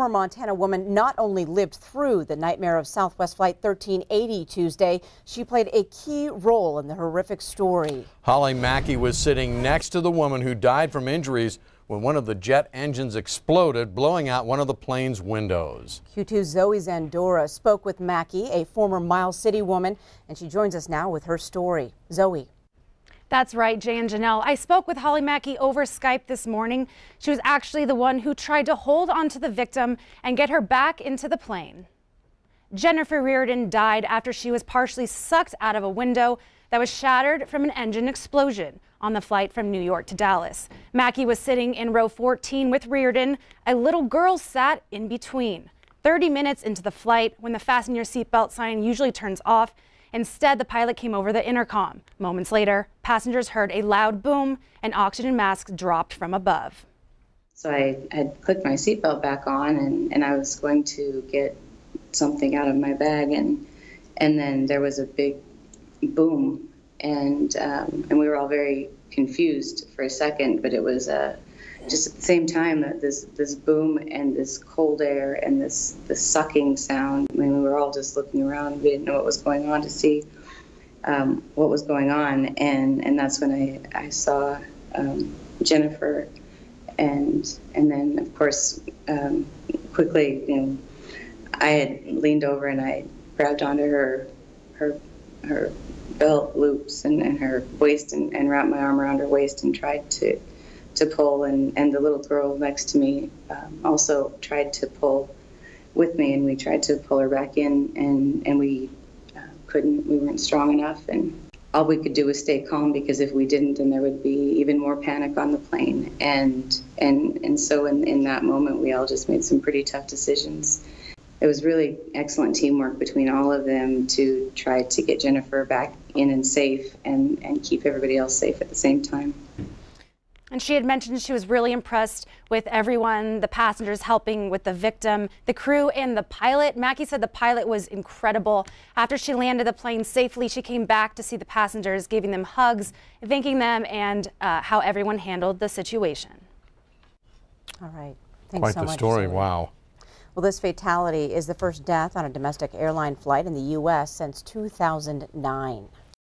former Montana woman not only lived through the nightmare of Southwest Flight 1380 Tuesday, she played a key role in the horrific story. Holly Mackey was sitting next to the woman who died from injuries when one of the jet engines exploded, blowing out one of the plane's windows. Q2's Zoe Zandora spoke with Mackey, a former Miles City woman, and she joins us now with her story. Zoe. That's right, Jay and Janelle. I spoke with Holly Mackey over Skype this morning. She was actually the one who tried to hold onto the victim and get her back into the plane. Jennifer Reardon died after she was partially sucked out of a window that was shattered from an engine explosion on the flight from New York to Dallas. Mackey was sitting in row 14 with Reardon. A little girl sat in between. 30 minutes into the flight, when the fasten your seatbelt sign usually turns off, instead, the pilot came over the intercom. Moments later, passengers heard a loud boom and oxygen masks dropped from above. So I had clicked my seatbelt back on and I was going to get something out of my bag and then there was a big boom and we were all very confused for a second, but it was just at the same time that this boom and this cold air and this sucking sound. I mean, we were all just looking around. We didn't know what was going on to see what was going on, and that's when I saw Jennifer, and then of course quickly, you know, I had leaned over and I grabbed onto her belt loops and her waist and wrapped my arm around her waist and tried to pull, and the little girl next to me also tried to pull with me, and we tried to pull her back in, and we couldn't. We weren't strong enough, and all we could do was stay calm, because if we didn't, then there would be even more panic on the plane. And so in that moment, we all just made some pretty tough decisions. It was really excellent teamwork between all of them to try to get Jennifer back in and safe, and keep everybody else safe at the same time. And she had mentioned she was really impressed with everyone, the passengers helping with the victim, the crew, and the pilot. Mackey said the pilot was incredible. After she landed the plane safely, she came back to see the passengers, giving them hugs, thanking them, and how everyone handled the situation. All right. Thanks so much. Quite the story. Zoe. Wow. Well, this fatality is the first death on a domestic airline flight in the U.S. since 2009.